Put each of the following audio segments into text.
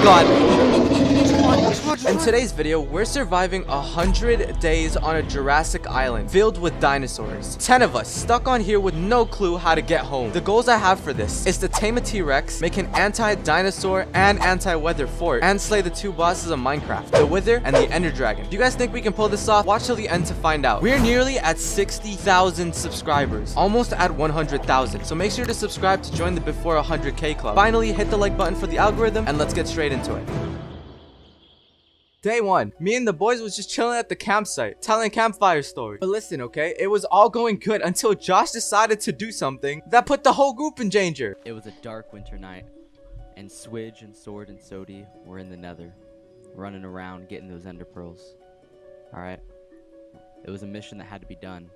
god. In today's video, we're surviving 100 days on a Jurassic island filled with dinosaurs. 10 of us stuck on here with no clue how to get home. The goals I have for this is to tame a T-Rex, make an anti-dinosaur and anti-weather fort, and slay the 2 bosses of Minecraft, the Wither and the Ender Dragon. Do you guys think we can pull this off? Watch till the end to find out. We're nearly at 60,000 subscribers, almost at 100,000. So make sure to subscribe to join the before 100K club. Finally, hit the like button for the algorithm, and let's get straight into it. Day 1, me and the boys was just chilling at the campsite, telling campfire stories. But listen, okay, it was all going good until Josh decided to do something that put the whole group in danger. It was a dark winter night, and Swidge and Sword and Sodi were in the nether, running around getting those ender pearls. Alright? It was a mission that had to be done.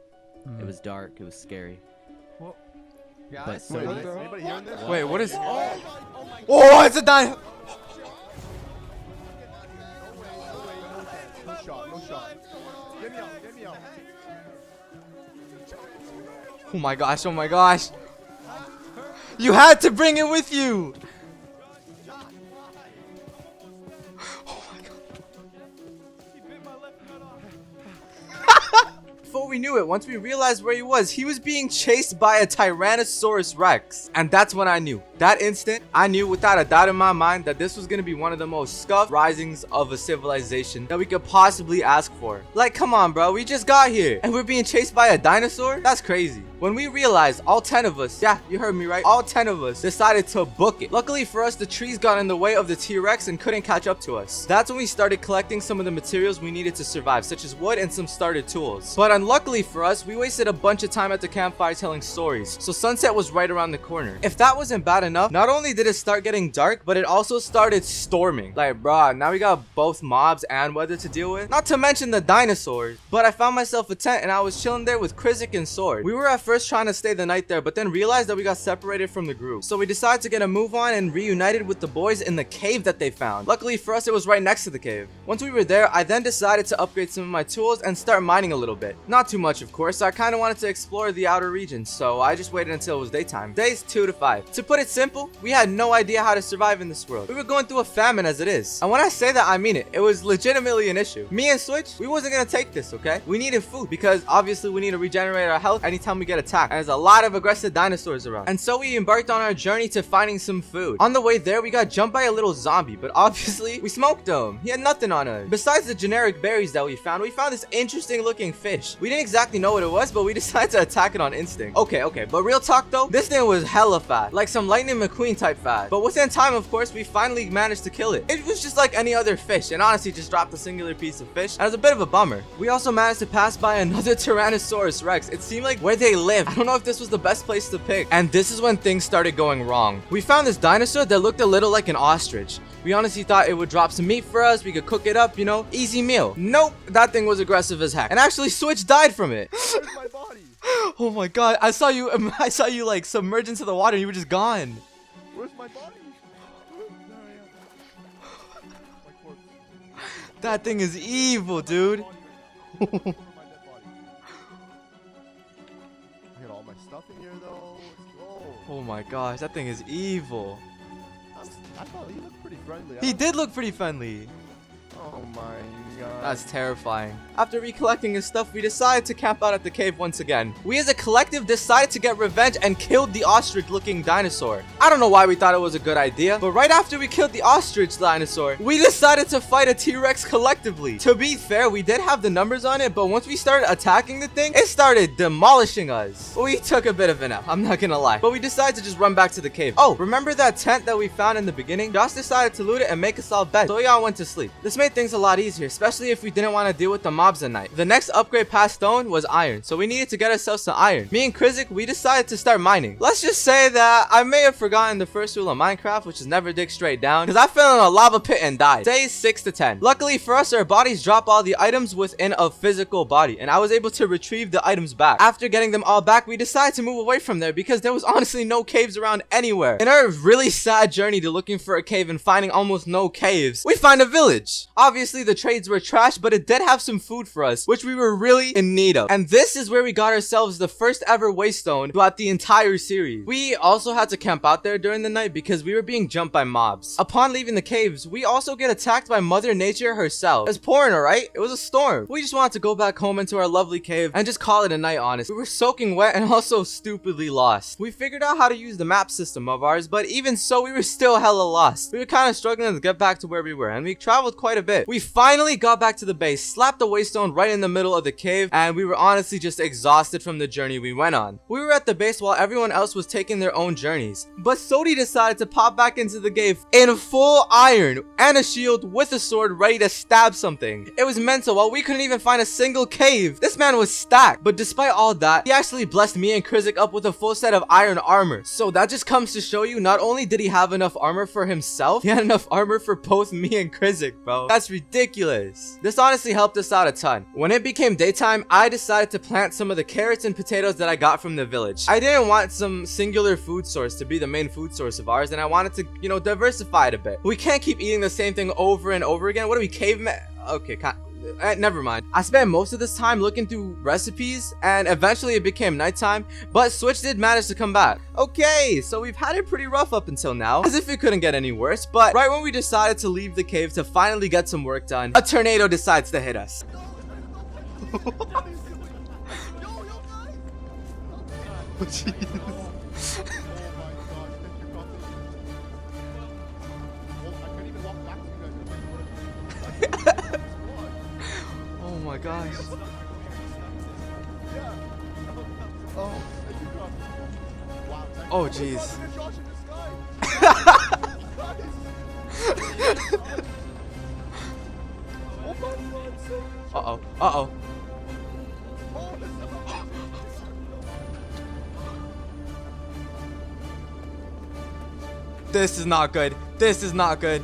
It was dark, it was scary. Well, But Sodi... anybody hearing this? Wait, what is... Oh, it's a dino... No shot, no shot. Get me out, get me out. Oh my gosh, oh my gosh. You had to bring it with you. Oh my god. Before we knew it, once we realized where he was being chased by a Tyrannosaurus Rex. And that's when I knew. That instant, I knew without a doubt in my mind that this was going to be one of the most scuffed risings of a civilization that we could possibly ask for. Like, come on, bro. We just got here and we're being chased by a dinosaur? That's crazy. When we realized, all 10 of us, yeah, you heard me right, all 10 of us decided to book it. Luckily for us, the trees got in the way of the T-Rex and couldn't catch up to us. That's when we started collecting some of the materials we needed to survive, such as wood and some starter tools. But unluckily for us, we wasted a bunch of time at the campfire telling stories, so sunset was right around the corner. If that wasn't bad enough, not only did it start getting dark, but it also started storming. Like, bruh, now we got both mobs and weather to deal with. Not to mention the dinosaurs. But I found myself a tent and I was chilling there with Krizik and Sword. We were at first trying to stay the night there, but then realized that we got separated from the group. So we decided to get a move on and reunited with the boys in the cave that they found. Luckily for us, it was right next to the cave. Once we were there, I then decided to upgrade some of my tools and start mining a little bit. Not too much, of course. I kind of wanted to explore the outer regions, so I just waited until it was daytime. Days 2 to 5. To put it simple, we had no idea how to survive in this world. We were going through a famine as it is. And when I say that, I mean it. It was legitimately an issue. Me and Switch, we wasn't gonna take this, okay? We needed food because obviously we need to regenerate our health anytime we get attacked. And there's a lot of aggressive dinosaurs around. And so we embarked on our journey to finding some food. On the way there, we got jumped by a little zombie, but obviously we smoked him. He had nothing on us. Besides the generic berries that we found this interesting looking fish. We didn't exactly know what it was, but we decided to attack it on instinct. Okay, but real talk though, this thing was hella fast. Like some Lightning McQueen type fast. But within time, of course, we finally managed to kill it. It was just like any other fish, and honestly just dropped a singular piece of fish. And it was a bit of a bummer. We also managed to pass by another Tyrannosaurus Rex. It seemed like where they live, I don't know if this was the best place to pick. And this is when things started going wrong. We found this dinosaur that looked a little like an ostrich. We honestly thought it would drop some meat for us. We could cook it up, you know, easy meal. Nope, that thing was aggressive as heck. And actually, Switch died from it. Where's my body? Oh my god, I saw you like submerge into the water and you were just gone. Where's my body? That thing is evil, dude. I got all my stuff in here though. Let's go. Oh my gosh, that thing is evil. I thought he looked pretty friendly. He did look pretty friendly. Oh my god. That's terrifying. After recollecting his stuff, we decided to camp out at the cave once again. We as a collective decided to get revenge and killed the ostrich-looking dinosaur. I don't know why we thought it was a good idea, but right after we killed the ostrich dinosaur, we decided to fight a T-Rex collectively. To be fair, we did have the numbers on it, but once we started attacking the thing, it started demolishing us. We took a bit of an L, I'm not gonna lie, but we decided to just run back to the cave. Oh, remember that tent that we found in the beginning? Josh decided to loot it and make us all beds, so y'all went to sleep. This made things a lot easier, especially if we didn't want to deal with the mobs at night. The next upgrade past stone was iron, so we needed to get ourselves some iron. Me and Krizik, we decided to start mining. Let's just say that I may have forgotten the first rule of Minecraft, which is never dig straight down, because I fell in a lava pit and died. Days 6 to 10. Luckily for us, our bodies drop all the items within a physical body, and I was able to retrieve the items back. After getting them all back, we decided to move away from there because there was honestly no caves around anywhere. In our really sad journey to looking for a cave and finding almost no caves, we find a village. Obviously, the trades were trash, but it did have some food for us, which we were really in need of. And this is where we got ourselves the first ever waystone throughout the entire series. We also had to camp out there during the night because we were being jumped by mobs. Upon leaving the caves, we also get attacked by Mother Nature herself. It's pouring, alright? It was a storm. We just wanted to go back home into our lovely cave and just call it a night, honest. We were soaking wet and also stupidly lost. We figured out how to use the map system of ours, but even so, we were still hella lost. We were kind of struggling to get back to where we were, and we traveled quite a bit. We finally got back to the base, slapped the waystone right in the middle of the cave, and we were honestly just exhausted from the journey we went on. We were at the base while everyone else was taking their own journeys, but Sodi decided to pop back into the cave in full iron and a shield with a sword ready to stab something. It was mental. While we couldn't even find a single cave, this man was stacked. But despite all that, he actually blessed me and Krizik up with a full set of iron armor. So that just comes to show you, not only did he have enough armor for himself, he had enough armor for both me and Krizik, bro. That's ridiculous. This honestly helped us out a ton. When it became daytime, I decided to plant some of the carrots and potatoes that I got from the village. I didn't want some singular food source to be the main food source of ours, and I wanted to, you know, diversify it a bit. We can't keep eating the same thing over and over again. What are we, cavemen? Okay, never mind. I spent most of this time looking through recipes, and eventually it became nighttime, but Switch did manage to come back. Okay, so we've had it pretty rough up until now, as if it couldn't get any worse. But right when we decided to leave the cave to finally get some work done, a tornado decides to hit us. Oh my gosh. Oh jeez. Uh-oh. Uh-oh. This is not good. This is not good.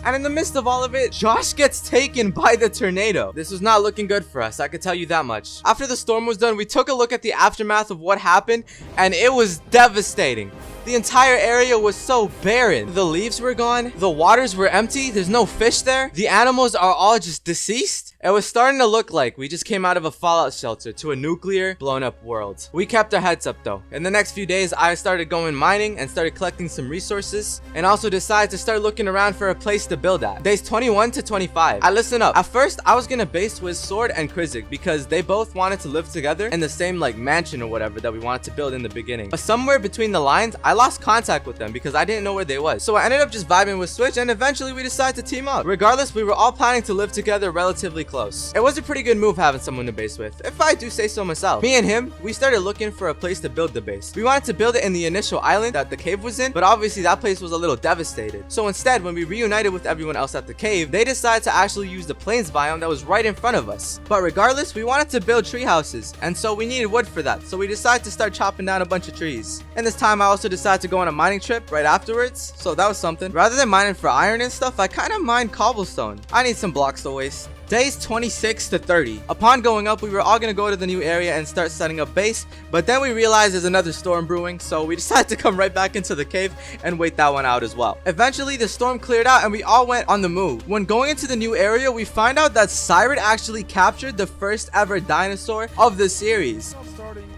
And in the midst of all of it, Josh gets taken by the tornado. This was not looking good for us, I could tell you that much. After the storm was done, we took a look at the aftermath of what happened, and it was devastating. The entire area was so barren. The leaves were gone. The waters were empty. There's no fish there. The animals are all just deceased. It was starting to look like we just came out of a fallout shelter to a nuclear blown up world. We kept our heads up though. In the next few days, I started going mining and started collecting some resources, and also decided to start looking around for a place to build at. Days 21 to 25. Listen up. At first, I was gonna base with Sword and Krizik because they both wanted to live together in the same like mansion or whatever that we wanted to build in the beginning. But somewhere between the lines, I lost contact with them because I didn't know where they was. So I ended up just vibing with Switch, and eventually we decided to team up. Regardless, we were all planning to live together relatively close. It was a pretty good move having someone to base with, if I do say so myself. Me and him, we started looking for a place to build the base. We wanted to build it in the initial island that the cave was in, but obviously that place was a little devastated. So instead, when we reunited with everyone else at the cave, they decided to actually use the plains biome that was right in front of us. But regardless, we wanted to build tree houses, and so we needed wood for that. So we decided to start chopping down a bunch of trees. And this time I also decided to go on a mining trip right afterwards, so that was something. Rather than mining for iron and stuff, I kind of mined cobblestone. I need some blocks to waste. Days 26 to 30. Upon going up, we were all gonna go to the new area and start setting up base, but then we realized there's another storm brewing, so we decided to come right back into the cave and wait that one out as well. Eventually, the storm cleared out and we all went on the move. When going into the new area, we find out that Siren actually captured the first ever dinosaur of the series. I'm starting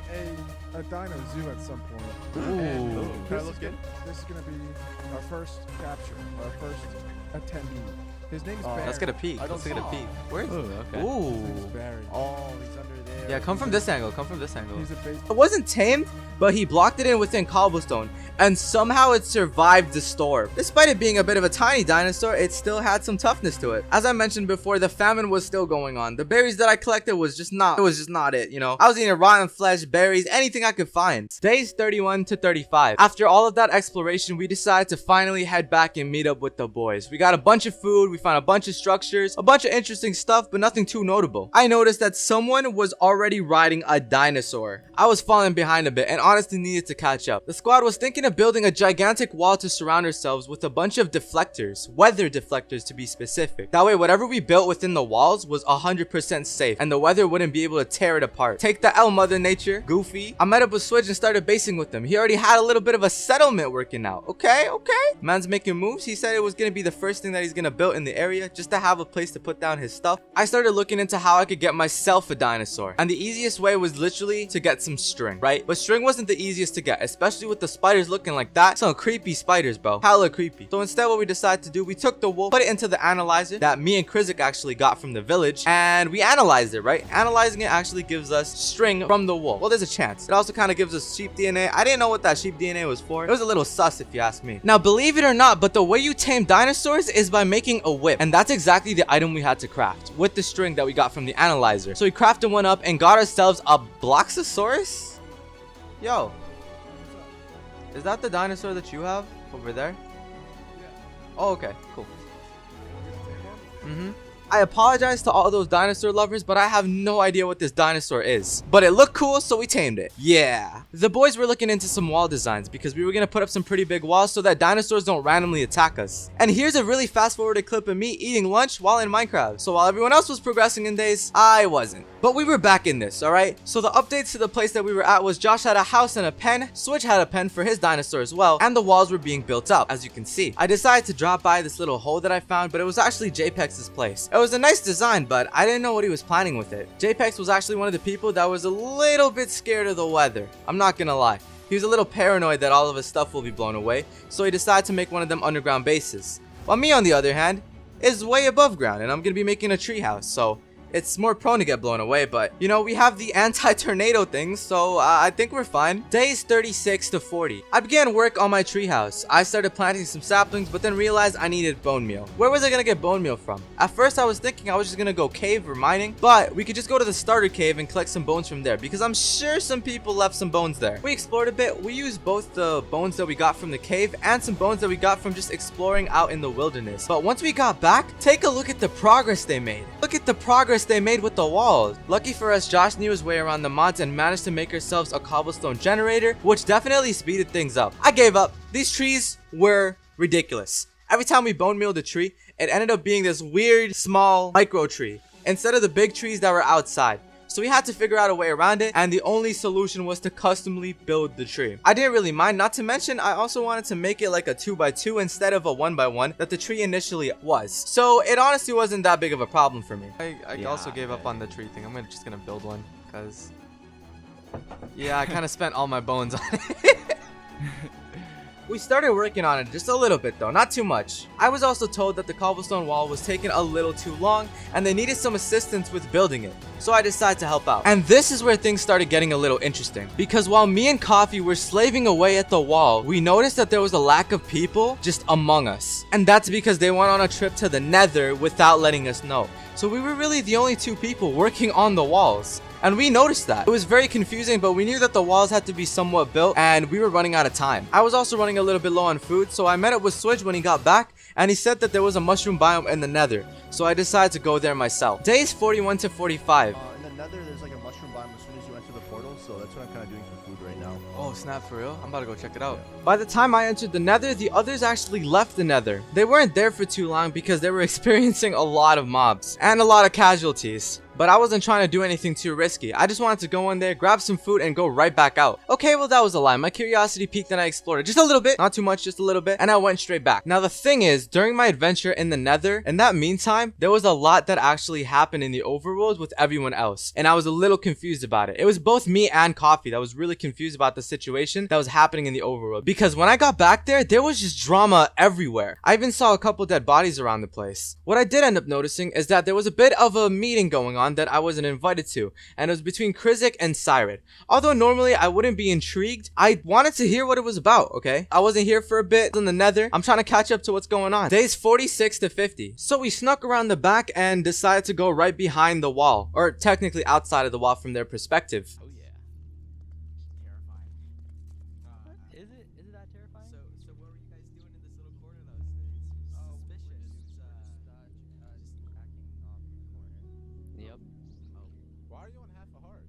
a dino zoo at some point. Ooh. This is gonna be our first capture, our first attendee. His name's Barry. Let's get a peek. I don't Let's get a see. peek. Where is he? Okay. Ooh. His name's Barry. Oh, he's under there. Yeah, come from this angle. Come from this angle. He's a base. It wasn't tamed, but he blocked it in within cobblestone, and somehow it survived the storm. Despite it being a bit of a tiny dinosaur, it still had some toughness to it. As I mentioned before, the famine was still going on. The berries that I collected was just not it, you know. I was eating rotten flesh, berries, anything I could find. Days 31 to 35. After all of that exploration, we decided to finally head back and meet up with the boys. We got a bunch of food, we found a bunch of structures, a bunch of interesting stuff, but nothing too notable. I noticed that someone was already riding a dinosaur. I was falling behind a bit and honestly needed to catch up. The squad was thinking of building a gigantic wall to surround ourselves with a bunch of deflectors, weather deflectors to be specific. That way, whatever we built within the walls was 100% safe and the weather wouldn't be able to tear it apart. Take the L, Mother Nature. Goofy. I met up with Switch and started basing with him. He already had a little bit of a settlement working out. Okay. Man's making moves. He said it was gonna be the first thing that he's gonna build in the area just to have a place to put down his stuff. I started looking into how I could get myself a dinosaur. And the easiest way was literally to get some string, right? But string wasn't the easiest to get, especially with the spiders looking like that. Some creepy spiders, bro. Hella creepy. So instead, what we decided to do, we took the wool, put it into the analyzer that me and Krizik actually got from the village, and we analyzed it, right? Analyzing it actually gives us string from the wool. Well, there's a chance. It also kind of gives us sheep DNA. I didn't know what that sheep DNA was for. It was a little sus if you ask me. Now, believe it or not, but the way you tame dinosaurs is by making a whip. And that's exactly the item we had to craft with the string that we got from the analyzer. So we crafted one up and got ourselves a Bloxosaurus. Yo, is that the dinosaur that you have over there? Oh, okay, cool. I apologize to all those dinosaur lovers, but I have no idea what this dinosaur is. But it looked cool, so we tamed it. Yeah. The boys were looking into some wall designs because we were going to put up some pretty big walls so that dinosaurs don't randomly attack us. And here's a really fast-forwarded clip of me eating lunch while in Minecraft. So while everyone else was progressing in days, I wasn't. But we were back in this, alright? So the updates to the place that we were at was Josh had a house and a pen, Switch had a pen for his dinosaur as well, and the walls were being built up, as you can see. I decided to drop by this little hole that I found, but it was actually JPEX's place. It was a nice design, but I didn't know what he was planning with it. JPEX was actually one of the people that was a little bit scared of the weather. I'm not gonna lie. He was a little paranoid that all of his stuff will be blown away, so he decided to make one of them underground bases. While me, on the other hand, is way above ground, and I'm gonna be making a treehouse, so it's more prone to get blown away, but you know, we have the anti-tornado things, so I think we're fine. Days 36 to 40. I began work on my treehouse. I started planting some saplings, but then realized I needed bone meal. Where was I gonna get bone meal from? At first, I was thinking I was just gonna go cave or mining, but we could just go to the starter cave and collect some bones from there, because I'm sure some people left some bones there. We explored a bit. We used both the bones that we got from the cave and some bones that we got from just exploring out in the wilderness. But once we got back, take a look at the progress they made. Look at the progress they made with the walls. Lucky for us, Josh knew his way around the mods and managed to make ourselves a cobblestone generator, which definitely speeded things up. I gave up. These trees were ridiculous. Every time we bone mealed a tree, it ended up being this weird, small, micro tree instead of the big trees that were outside. So we had to figure out a way around it, and the only solution was to customly build the tree. I didn't really mind, not to mention I also wanted to make it like a 2x2 instead of a 1x1 that the tree initially was. So it honestly wasn't that big of a problem for me. I also gave up on the tree thing. I'm just gonna build one because yeah, I kind of spent all my bones on it. We started working on it just a little bit though, not too much. I was also told that the cobblestone wall was taking a little too long and they needed some assistance with building it. So I decided to help out. And this is where things started getting a little interesting. Because while me and Coffee were slaving away at the wall, we noticed that there was a lack of people just among us. And that's because they went on a trip to the Nether without letting us know. So we were really the only two people working on the walls. And we noticed that. It was very confusing, but we knew that the walls had to be somewhat built and we were running out of time. I was also running a little bit low on food, so I met up with Switch when he got back and he said that there was a mushroom biome in the Nether. So I decided to go there myself. Days 41 to 45. In the Nether, there's like a mushroom biome as soon as you enter the portal, so that's what I'm kind of doing for food right now. Oh, snap, for real? I'm about to go check it out. By the time I entered the Nether, the others actually left the Nether. They weren't there for too long because they were experiencing a lot of mobs and a lot of casualties. But I wasn't trying to do anything too risky. I just wanted to go in there, grab some food, and go right back out. Okay, well, that was a lie. My curiosity peaked and I explored it just a little bit. Not too much, just a little bit. And I went straight back. Now, the thing is, during my adventure in the Nether, in that meantime, there was a lot that actually happened in the overworld with everyone else. And I was a little confused about it. It was both me and Coffee that was really confused about the situation that was happening in the overworld. Because when I got back there was just drama everywhere. I even saw a couple dead bodies around the place. What I did end up noticing is that there was a bit of a meeting going on that I wasn't invited to, and it was between Krizik and Sired. Although normally I wouldn't be intrigued, I wanted to hear what it was about, okay? I wasn't here for a bit in the Nether. I'm trying to catch up to what's going on. Days 46 to 50. So we snuck around the back and decided to go right behind the wall, or technically outside of the wall from their perspective. Oh yeah. Terrifying. Is it that terrifying? So what were you guys doing in this little corner that was suspicious? Yep. Why are you on half a heart?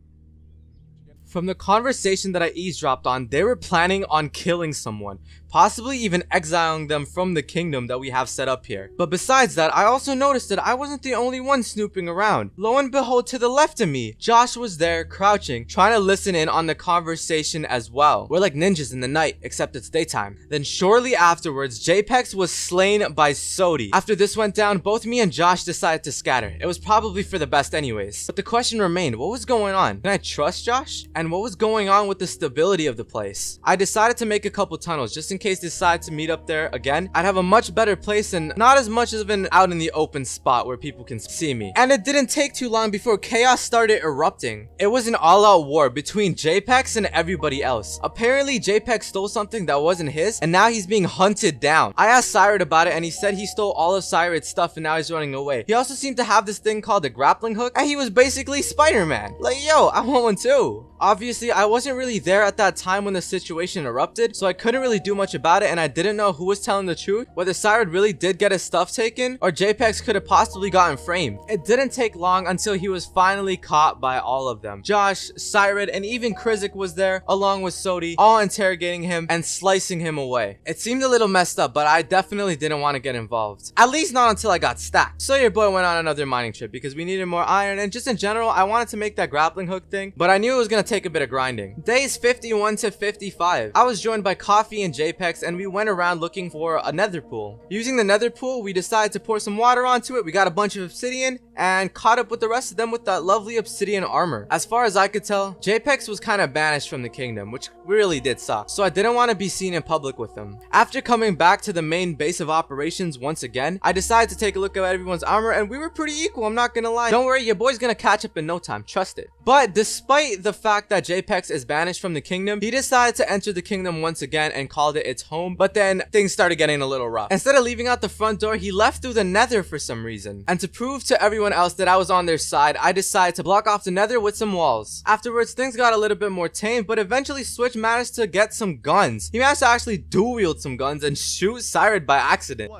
From the conversation that I eavesdropped on, they were planning on killing someone, possibly even exiling them from the kingdom that we have set up here. But besides that, I also noticed that I wasn't the only one snooping around. Lo and behold, to the left of me, Josh was there crouching, trying to listen in on the conversation as well. We're like ninjas in the night, except it's daytime. Then shortly afterwards, JPEX was slain by Sodi. After this went down, both me and Josh decided to scatter. It was probably for the best anyways. But the question remained, what was going on? Can I trust Josh? And what was going on with the stability of the place? I decided to make a couple tunnels just in case they decide to meet up there again. I'd have a much better place and not as much of an out in the open spot where people can see me. And it didn't take too long before chaos started erupting. It was an all-out war between JPEX and everybody else. Apparently JPEX stole something that wasn't his and now he's being hunted down. I asked Cyrus about it and he said he stole all of Cyrus' stuff and now he's running away. He also seemed to have this thing called a grappling hook and he was basically Spider-Man. Like, yo, I want one too. Obviously, I wasn't really there at that time when the situation erupted, so I couldn't really do much about it and I didn't know who was telling the truth, whether Cyrus really did get his stuff taken or JPEX could have possibly gotten framed. It didn't take long until he was finally caught by all of them. Josh, Cyrus, and even Krizik was there along with Sodi, all interrogating him and slicing him away. It seemed a little messed up, but I definitely didn't want to get involved. At least not until I got stacked. So your boy went on another mining trip because we needed more iron and just in general, I wanted to make that grappling hook thing, but I knew it was going to take a bit of grinding. Days 51 to 55. I was joined by Coffee and JPEX and we went around looking for a nether pool. Using the nether pool, we decided to pour some water onto it. We got a bunch of obsidian and caught up with the rest of them with that lovely obsidian armor. As far as I could tell, JPEX was kind of banished from the kingdom, which really did suck. So I didn't want to be seen in public with them. After coming back to the main base of operations once again, I decided to take a look at everyone's armor and we were pretty equal, I'm not gonna lie. Don't worry, your boy's gonna catch up in no time, trust it. But despite the fact that JPEX is banished from the kingdom, he decided to enter the kingdom once again and called it its home, but then things started getting a little rough. Instead of leaving out the front door, he left through the nether for some reason. And to prove to everyone else that I was on their side, I decided to block off the nether with some walls. Afterwards, things got a little bit more tame, but eventually Switch managed to get some guns. He managed to actually dual wield some guns and shoot Cyrus by accident.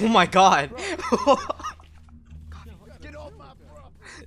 Oh my god.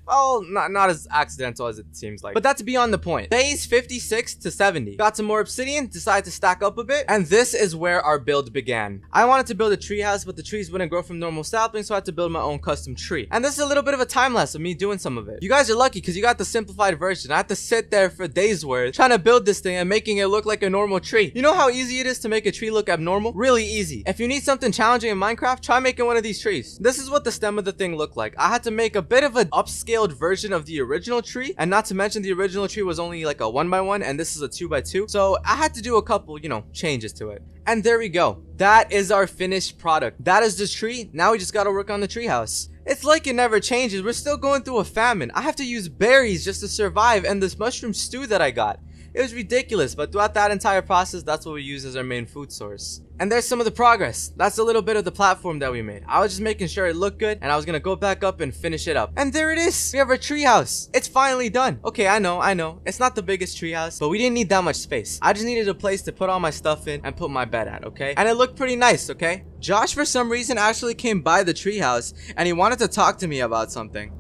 Well, not as accidental as it seems like. But that's beyond the point. Days 56 to 70. Got some more obsidian, decided to stack up a bit, and this is where our build began. I wanted to build a tree house, but the trees wouldn't grow from normal saplings, so I had to build my own custom tree. And this is a little bit of a time lapse of me doing some of it. You guys are lucky because you got the simplified version. I had to sit there for days worth trying to build this thing and making it look like a normal tree. You know how easy it is to make a tree look abnormal? Really easy. If you need something challenging in Minecraft, try making one of these trees. This is what the stem of the thing looked like. I had to make a bit of an upscaled version of the original tree, and not to mention the original tree was only like a 1x1 and this is a 2x2, so I had to do a couple, you know, changes to it. And there we go. That is our finished product. That is the tree. Now we just gotta work on the tree house. It's like it never changes. We're still going through a famine. I have to use berries just to survive and this mushroom stew that I got. It was ridiculous, but throughout that entire process, that's what we use as our main food source. And there's some of the progress. That's a little bit of the platform that we made. I was just making sure it looked good, and I was gonna go back up and finish it up. And there it is. We have our treehouse. It's finally done. Okay, I know. It's not the biggest treehouse, but we didn't need that much space. I just needed a place to put all my stuff in and put my bed at, okay? And it looked pretty nice, okay? Josh, for some reason, actually came by the treehouse, and he wanted to talk to me about something.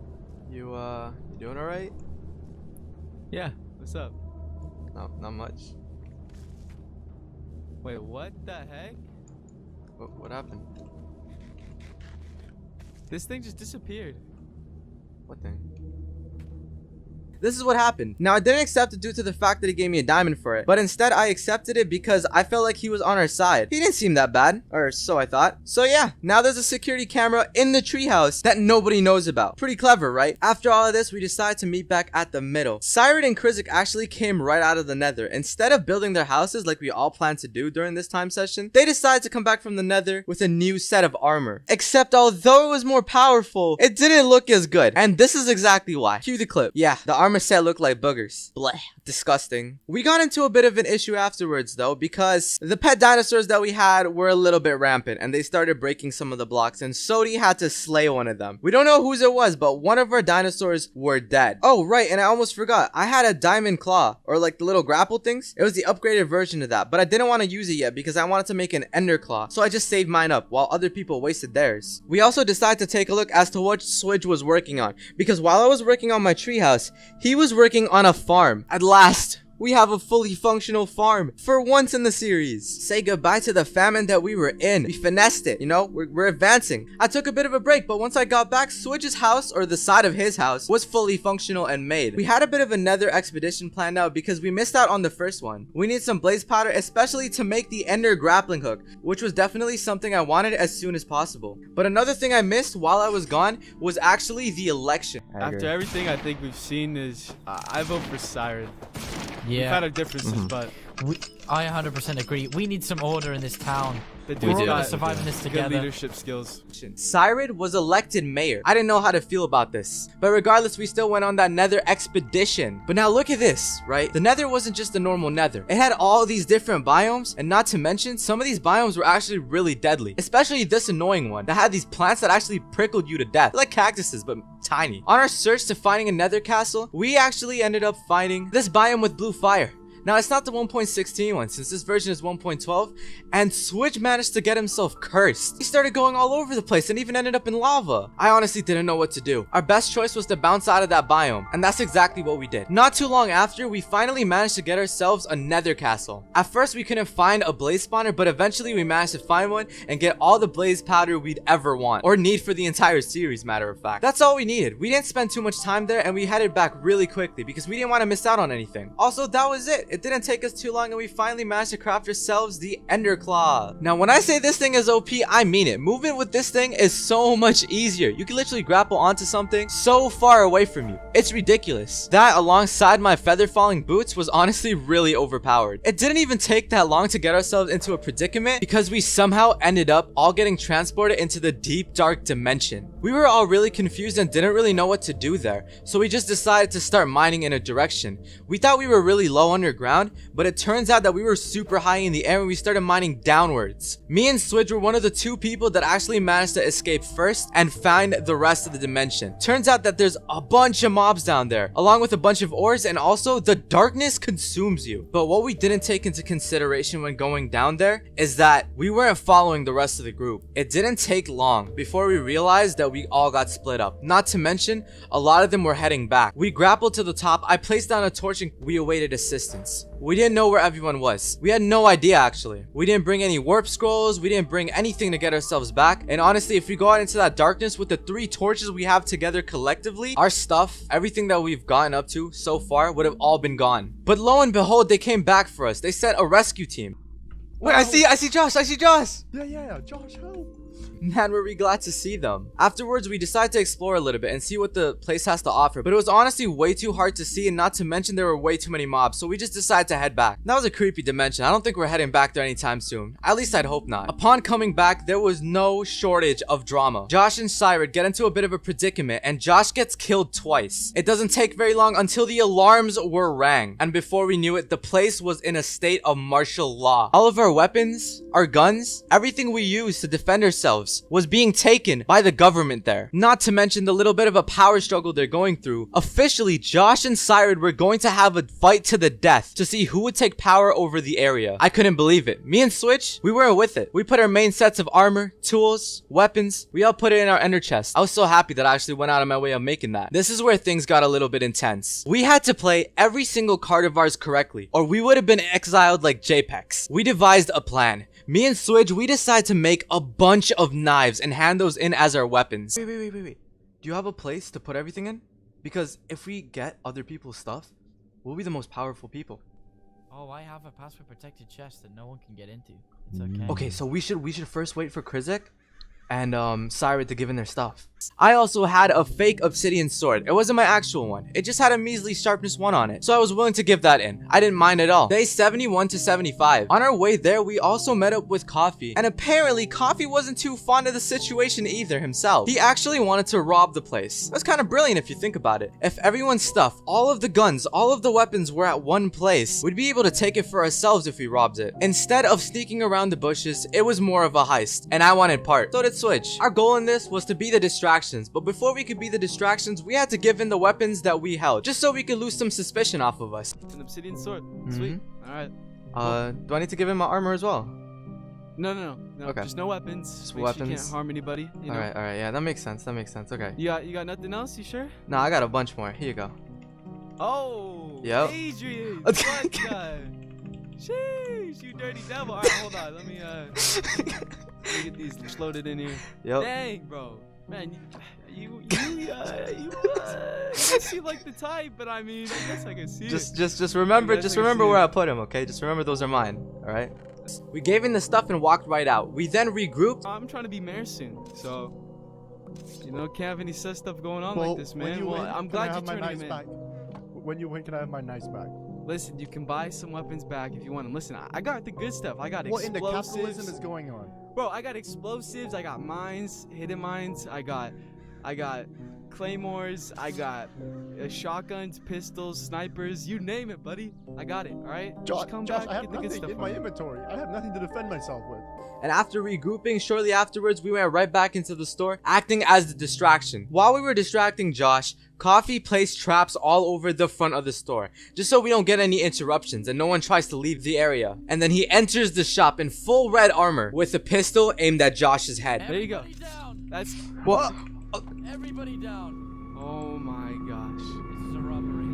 You doing all right? Yeah, what's up? No, not much. Wait, what the heck? What happened? This thing just disappeared. What thing? This is what happened. Now, I didn't accept it due to the fact that he gave me a diamond for it, but instead I accepted it because I felt like he was on our side. He didn't seem that bad, or so I thought. So yeah, now there's a security camera in the treehouse that nobody knows about. Pretty clever, right? After all of this, we decided to meet back at the middle. Cyrus and Krizik actually came right out of the nether. Instead of building their houses like we all planned to do during this time session, they decided to come back from the nether with a new set of armor. Except although it was more powerful, it didn't look as good. And this is exactly why. Cue the clip. Yeah, the armor set looked like boogers. Blech. Disgusting. We got into a bit of an issue afterwards though, because the pet dinosaurs that we had were a little bit rampant and they started breaking some of the blocks, and Sodi had to slay one of them. We don't know whose it was, but one of our dinosaurs were dead. Oh right, and I almost forgot, I had a diamond claw, or like the little grapple things. It was the upgraded version of that, but I didn't want to use it yet because I wanted to make an ender claw, so I just saved mine up while other people wasted theirs. We also decided to take a look as to what Switch was working on, because while I was working on my treehouse, He was working on a farm. At last, we have a fully functional farm for once in the series. Say goodbye to the famine that we were in. We finessed it, you know, we're advancing. I took a bit of a break, but once I got back, Switch's house, or the side of his house, was fully functional and made. We had a bit of a nether expedition planned out because we missed out on the first one. We need some blaze powder, especially to make the ender grappling hook, which was definitely something I wanted as soon as possible. But another thing I missed while I was gone was actually the election. After everything I think we've seen is, I vote for Siren. We've Yeah, had our differences, but I 100% agree. We need some order in this town. the We're dude's all gonna got survive in this good together. leadership skills. Sired was elected mayor. I didn't know how to feel about this, but regardless, we still went on that nether expedition. But now look at this, right? The nether wasn't just a normal nether. It had all these different biomes, and not to mention, some of these biomes were actually really deadly, especially this annoying one that had these plants that actually prickled you to death, like cactuses, but tiny. On our search to finding a nether castle, we actually ended up finding this biome with blue fire. Now, it's not the 1.16 one, since this version is 1.12, and Switch managed to get himself cursed. He started going all over the place and even ended up in lava. I honestly didn't know what to do. Our best choice was to bounce out of that biome, and that's exactly what we did. Not too long after, we finally managed to get ourselves a nether castle. At first, we couldn't find a blaze spawner, but eventually we managed to find one and get all the blaze powder we'd ever want, or need for the entire series, matter of fact. That's all we needed. We didn't spend too much time there, and we headed back really quickly because we didn't want to miss out on anything. Also, that was it. It didn't take us too long and we finally managed to craft ourselves the Ender Claw. Now, when I say this thing is OP, I mean it. Movement with this thing is so much easier. You can literally grapple onto something so far away from you. It's ridiculous. That, alongside my feather falling boots, was honestly really overpowered. It didn't even take that long to get ourselves into a predicament because we somehow ended up all getting transported into the deep dark dimension. We were all really confused and didn't really know what to do there, so we just decided to start mining in a direction. We thought we were really low underground, but it turns out that we were super high in the air and we started mining downwards. Me and Switch were one of the two people that actually managed to escape first and find the rest of the dimension. Turns out that there's a bunch of mobs down there, along with a bunch of ores, and also the darkness consumes you. But what we didn't take into consideration when going down there is that we weren't following the rest of the group. It didn't take long before we realized that we all got split up. Not to mention, a lot of them were heading back. We grappled to the top, I placed down a torch, and we awaited assistance. We didn't know where everyone was. We had no idea, actually. We didn't bring any warp scrolls. We didn't bring anything to get ourselves back. And honestly, if we go out into that darkness with the 3 torches we have together collectively, our stuff, everything that we've gotten up to so far, would have all been gone. But lo and behold, they came back for us. They sent a rescue team. Wait, I see Josh. Yeah, Josh, help. Man, were we glad to see them. Afterwards, we decided to explore a little bit and see what the place has to offer, but it was honestly way too hard to see, and not to mention there were way too many mobs, so we just decided to head back. That was a creepy dimension. I don't think we're heading back there anytime soon. At least I'd hope not. Upon coming back, there was no shortage of drama. Josh and Sired get into a bit of a predicament, and Josh gets killed twice. It doesn't take very long until the alarms were rang, and before we knew it, the place was in a state of martial law. All of our weapons, our guns, everything we used to defend ourselves was being taken by the government there. Not to mention the little bit of a power struggle they're going through. Officially, Josh and Sired were going to have a fight to the death to see who would take power over the area. I couldn't believe it. Me and Switch, we weren't with it. We put our main sets of armor, tools, weapons, we all put it in our ender chest. I was so happy that I actually went out of my way of making that. This is where things got a little bit intense. We had to play every single card of ours correctly, or we would have been exiled like JPEGs. We devised a plan. Me and Switch, we decided to make a bunch of knives and hand those in as our weapons. Wait. Do you have a place to put everything in? Because if we get other people's stuff, we'll be the most powerful people. Oh, I have a password protected chest that no one can get into. It's okay. Okay, so we should first wait for Krizek and Sired to give in their stuff. I also had a fake obsidian sword. It wasn't my actual one. It just had a measly sharpness 1 on it, so I was willing to give that in. I didn't mind at all. Day 71 to 75. On our way there, we also met up with Coffee, and apparently Coffee wasn't too fond of the situation either himself. He actually wanted to rob the place. That's kind of brilliant if you think about it. If everyone's stuff, all of the guns, all of the weapons were at one place, we'd be able to take it for ourselves if we robbed it. Instead of sneaking around the bushes, it was more of a heist, and I wanted part. So did Switch. Our goal in this was to be the distraction. But before we could be the distractions, we had to give in the weapons that we held, just so we could lose some suspicion off of us. An obsidian sword. Sweet. Alright. Do I need to give him my armor as well? No. Okay. Just no weapons. Just make weapons. sure you can't harm anybody. You know? Alright, yeah, that makes sense. Okay. You got nothing else? You sure? No, I got a bunch more. Here you go. Oh, Yep. Adrian, what guy? Sheesh, you dirty devil. All right, hold on. Let me get these loaded in here. Yep. Dang, bro. Man, you seem like the type, but I mean, I guess I can see it. Just remember, where I put him, okay? Just remember those are mine, all right? We gave him the stuff and walked right out. We then regrouped. I'm trying to be mayor soon, so you know, can't have any sus stuff going on Well, like this, when man. you Well, win, I'm can I glad you have my turned nice him in. bag? When you win, can I have my nice bag? Listen, you can buy some weapons back if you want them. Listen, I got the good stuff. I got What in the explosives. capitalism is going on? Bro, I got explosives. I got mines, hidden mines. I got claymores. I got shotguns, pistols, snipers. You name it, buddy. I got it. All right. Just come Josh, back, I have get the good nothing stuff. in my inventory. I have nothing to defend myself with. And after regrouping, shortly afterwards, we went right back into the store, acting as the distraction. While we were distracting Josh, Coffee placed traps all over the front of the store, just so we don't get any interruptions and no one tries to leave the area. And then he enters the shop in full red armor with a pistol aimed at Josh's head. There you go. Everybody down. That's. What? Everybody down. Oh my gosh. This is a robbery.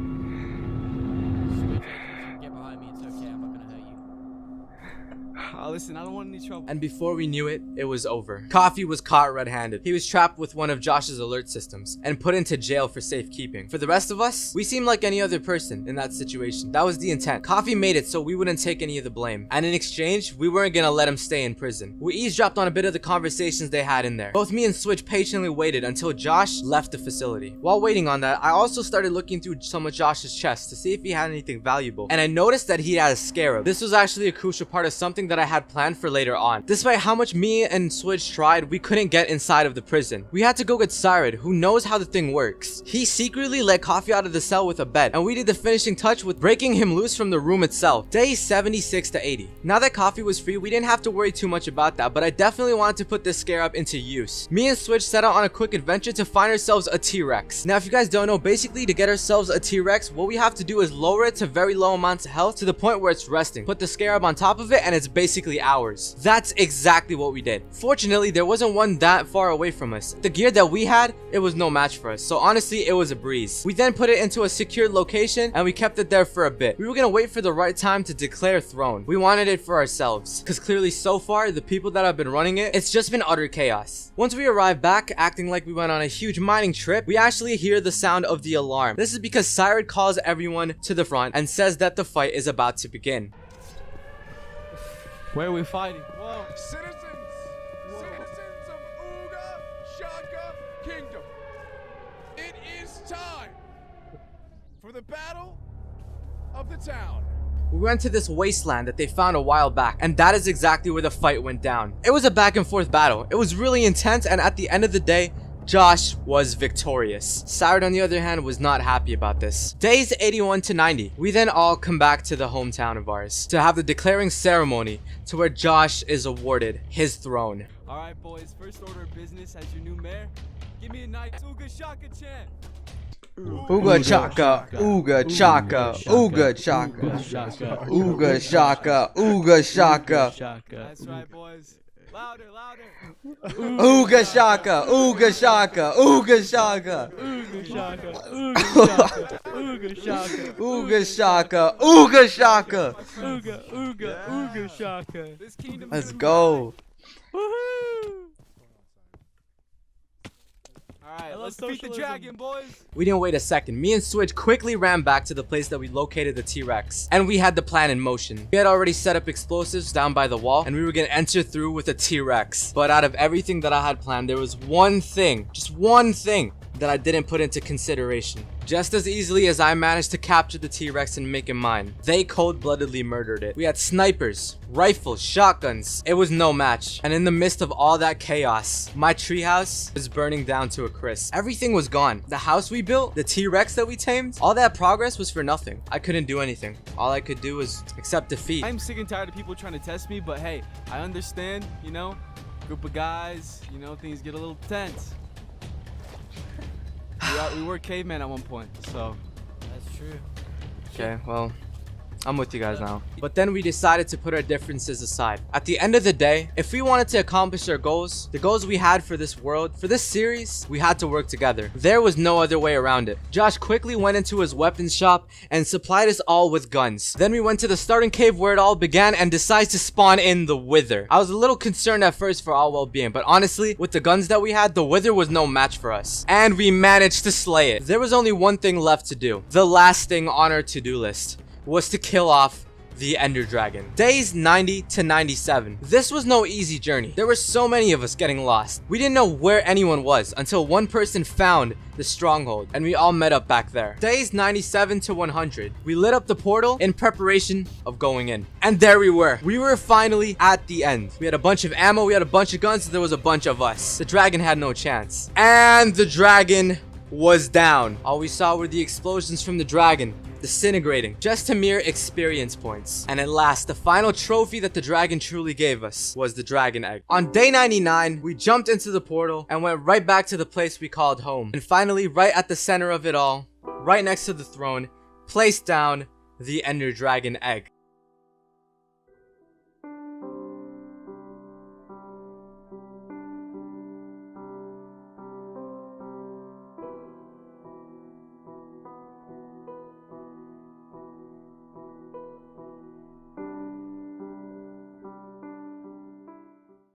Switch agents, you can get behind me. It's okay. I'm not gonna hurt you. Listen, I don't want any trouble. And before we knew it, it was over. Coffee was caught red-handed. He was trapped with one of Josh's alert systems and put into jail for safekeeping. For the rest of us, we seemed like any other person in that situation. That was the intent. Coffee made it so we wouldn't take any of the blame. And in exchange, we weren't gonna let him stay in prison. We eavesdropped on a bit of the conversations they had in there. Both me and Switch patiently waited until Josh left the facility. While waiting on that, I also started looking through some of Josh's chests to see if he had anything valuable. And I noticed that he had a scarab. This was actually a crucial part of something that I had planned for later on. Despite how much me and Switch tried, we couldn't get inside of the prison. We had to go get Cyril, who knows how the thing works. He secretly let Coffee out of the cell with a bed, and we did the finishing touch with breaking him loose from the room itself. Day 76 to 80. Now that Coffee was free, we didn't have to worry too much about that, but I definitely wanted to put this scarab into use. Me and Switch set out on a quick adventure to find ourselves a T-Rex. Now if you guys don't know, basically to get ourselves a T-Rex, what we have to do is lower it to very low amounts of health to the point where it's resting. Put the scarab on top of it and it's basically ours. That's exactly what we did. Fortunately, there wasn't one that far away from us. The gear that we had, it was no match for us, so honestly, it was a breeze. We then put it into a secured location and we kept it there for a bit. We were gonna wait for the right time to declare throne. We wanted it for ourselves, because clearly so far, the people that have been running it, it's just been utter chaos. Once we arrived back, acting like we went on a huge mining trip, we actually hear the sound of the alarm. This is because Cyril calls everyone to the front and says that the fight is about to begin. Where are we fighting? Whoa. Citizens of Uga Shaka Kingdom, it is time for the battle of the town. We went to this wasteland that they found a while back, and that is exactly where the fight went down. It was a back and forth battle. It was really intense, and at the end of the day, Josh was victorious. Cyril, on the other hand, was not happy about this. Days 81 to 90, we then all come back to the hometown of ours to have the declaring ceremony to where Josh is awarded his throne. All right, boys. First order of business as your new mayor. Give me a nice Uga Shaka chant. Ooga chaka, ooga chaka, ooga chaka, ooga shaka, ooga shaka. That's right, boys. Louder, louder. Ooga shaka, ooga shaka, ooga shaka. Uga Shaka, Uga Shaka, Ooga shaka, ooga shaka. Uga Shaka. This kingdom's Let's gonna be go. Woohoo! Alright, let's defeat the dragon, boys. We didn't wait a second. Me and Switch quickly ran back to the place that we located the T-Rex. And we had the plan in motion. We had already set up explosives down by the wall, and we were gonna enter through with a T-Rex. But out of everything that I had planned, there was one thing, just one thing, that I didn't put into consideration. Just as easily as I managed to capture the T-Rex and make him mine, they cold-bloodedly murdered it. We had snipers, rifles, shotguns. It was no match. And in the midst of all that chaos, my treehouse was burning down to a crisp. Everything was gone. The house we built, the T-Rex that we tamed, all that progress was for nothing. I couldn't do anything. All I could do was accept defeat. I'm sick and tired of people trying to test me, but hey, I understand, you know, group of guys, you know, things get a little tense. We were cavemen at one point, so. That's true. Okay, well, I'm with you guys now. But then we decided to put our differences aside. At the end of the day, if we wanted to accomplish our goals, the goals we had for this world, for this series, we had to work together. There was no other way around it. Josh quickly went into his weapons shop and supplied us all with guns. Then we went to the starting cave where it all began and decided to spawn in the Wither. I was a little concerned at first for our well-being, but honestly, with the guns that we had, the Wither was no match for us. And we managed to slay it. There was only one thing left to do. The last thing on our to-do list was to kill off the Ender Dragon. Days 90 to 97. This was no easy journey. There were so many of us getting lost. We didn't know where anyone was until one person found the stronghold and we all met up back there. Days 97 to 100. We lit up the portal in preparation of going in. And there we were. We were finally at the end. We had a bunch of ammo, we had a bunch of guns, there was a bunch of us. The dragon had no chance. And the dragon was down. All we saw were the explosions from the dragon disintegrating just to mere experience points. And at last, the final trophy that the dragon truly gave us was the dragon egg. On day 99, we jumped into the portal and went right back to the place we called home. And finally, right at the center of it all, right next to the throne, placed down the Ender Dragon egg.